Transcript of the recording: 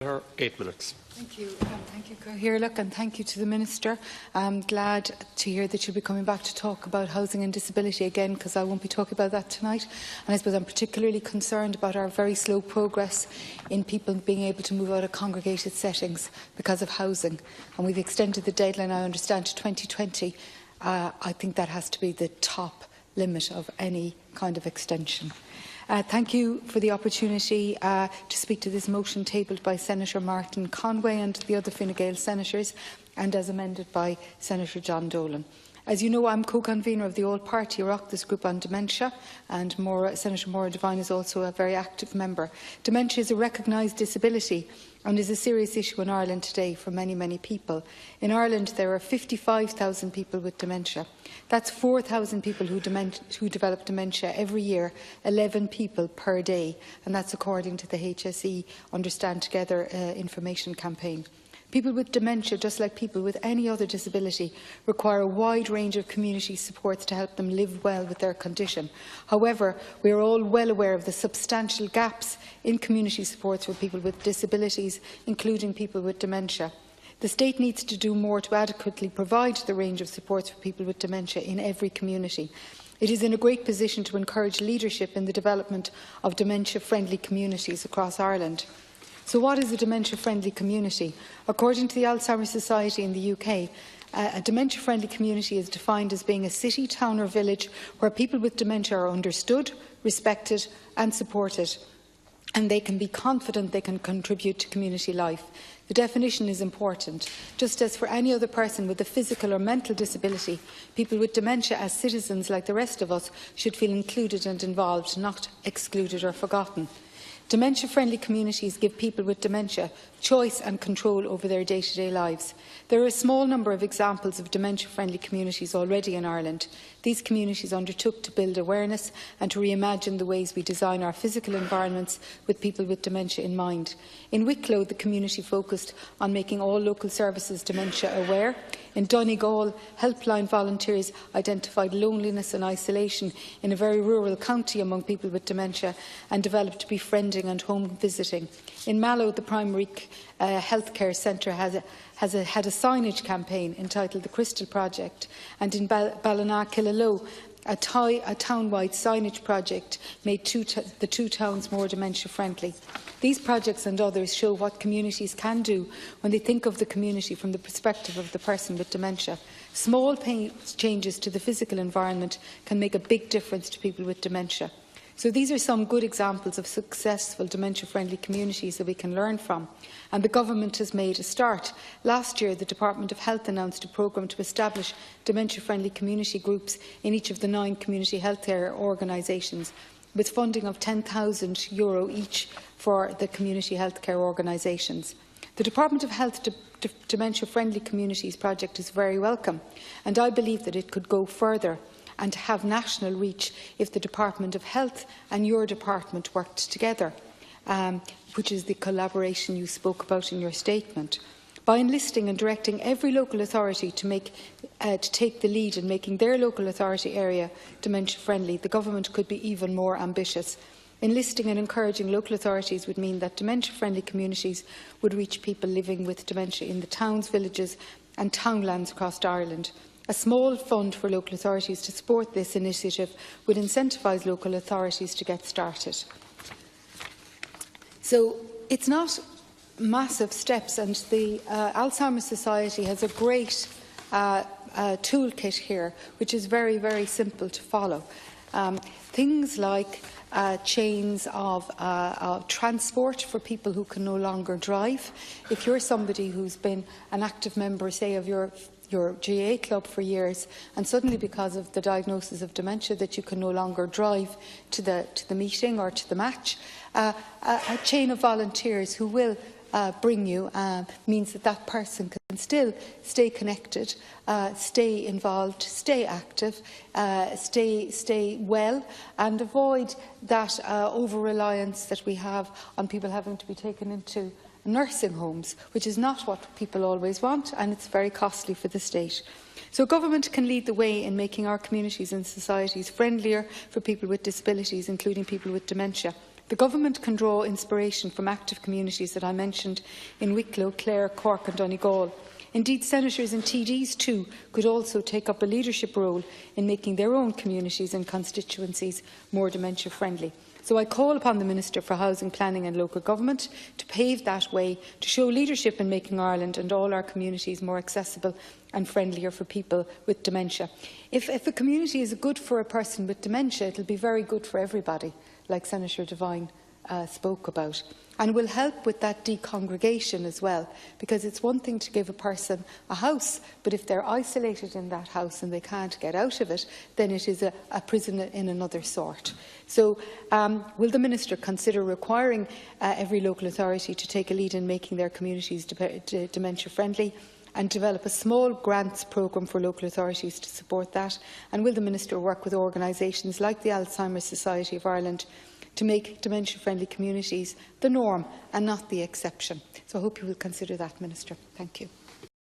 Her 8 minutes. Thank you, Cathaoirleach, and thank you to the Minister. I'm glad to hear that you'll be coming back to talk about housing and disability again, because I won't be talking about that tonight. And I suppose I'm particularly concerned about our very slow progress in people being able to move out of congregated settings because of housing. And we've extended the deadline, I understand, to 2020. I think that has to be the top limit of any kind of extension. Thank you for the opportunity to speak to this motion tabled by Senator Martin Conway and the other Fine Gael senators, and as amended by Senator John Dolan. As you know, I am co-convener of the All-Party Oireachtas Group on Dementia, and Senator Maura Devine is also a very active member. Dementia is a recognised disability and is a serious issue in Ireland today for many, many people. In Ireland, there are 55,000 people with dementia. That's 4,000 people who develop dementia every year, 11 people per day, and that's according to the HSE Understand Together information campaign. People with dementia, just like people with any other disability, require a wide range of community supports to help them live well with their condition. However, we are all well aware of the substantial gaps in community supports for people with disabilities, including people with dementia. The State needs to do more to adequately provide the range of supports for people with dementia in every community. It is in a great position to encourage leadership in the development of dementia-friendly communities across Ireland. So what is a dementia-friendly community? According to the Alzheimer's Society in the UK, a dementia-friendly community is defined as being a city, town or village where people with dementia are understood, respected and supported, and they can be confident they can contribute to community life. The definition is important. Just as for any other person with a physical or mental disability, people with dementia as citizens like the rest of us should feel included and involved, not excluded or forgotten. Dementia-friendly communities give people with dementia choice and control over their day-to-day lives. There are a small number of examples of dementia-friendly communities already in Ireland. These communities undertook to build awareness and to reimagine the ways we design our physical environments with people with dementia in mind. In Wicklow, the community focused on making all local services dementia aware. In Donegal, helpline volunteers identified loneliness and isolation in a very rural county among people with dementia and developed befriending and home visiting. In Mallow, the primary healthcare centre had a signage campaign entitled The Crystal Project, and in Ballina Killaloe, a town-wide signage project made the two towns more dementia-friendly. These projects and others show what communities can do when they think of the community from the perspective of the person with dementia. Small changes to the physical environment can make a big difference to people with dementia. So these are some good examples of successful dementia-friendly communities that we can learn from, and the Government has made a start. Last year, the Department of Health announced a programme to establish dementia-friendly community groups in each of the 9 community healthcare organisations, with funding of €10,000 each for the community healthcare organisations. The Department of Health Dementia-Friendly Communities project is very welcome, and I believe that it could go further and to have national reach if the Department of Health and your department worked together, which is the collaboration you spoke about in your statement. By enlisting and directing every local authority to take the lead in making their local authority area dementia-friendly, the Government could be even more ambitious. Enlisting and encouraging local authorities would mean that dementia-friendly communities would reach people living with dementia in the towns, villages and townlands across Ireland. A small fund for local authorities to support this initiative would incentivise local authorities to get started. So it's not massive steps, and the Alzheimer's Society has a great toolkit here, which is very, very simple to follow. Things like chains of transport for people who can no longer drive. If you're somebody who's been an active member, say, of your GA club for years, and suddenly because of the diagnosis of dementia that you can no longer drive to the meeting or to the match, a chain of volunteers who will bring you means that that person can still stay connected, stay involved, stay active, stay well, and avoid that over-reliance that we have on people having to be taken into nursing homes, which is not what people always want, and it's very costly for the state. So government can lead the way in making our communities and societies friendlier for people with disabilities, including people with dementia. The Government can draw inspiration from active communities that I mentioned in Wicklow, Clare, Cork and Donegal. Indeed, senators and TDs too could also take up a leadership role in making their own communities and constituencies more dementia-friendly. So I call upon the Minister for Housing, Planning and Local Government to pave that way, to show leadership in making Ireland and all our communities more accessible and friendlier for people with dementia. If a community is good for a person with dementia, it will be very good for everybody, like Senator Devine spoke about, and will help with that decongregation as well, because it's one thing to give a person a house, but if they're isolated in that house and they can't get out of it, then it is a prison in another sort. So will the Minister consider requiring every local authority to take a lead in making their communities dementia friendly, and develop a small grants programme for local authorities to support that? And will the Minister work with organisations like the Alzheimer's Society of Ireland to make dementia-friendly communities the norm and not the exception? So I hope you will consider that, Minister. Thank you.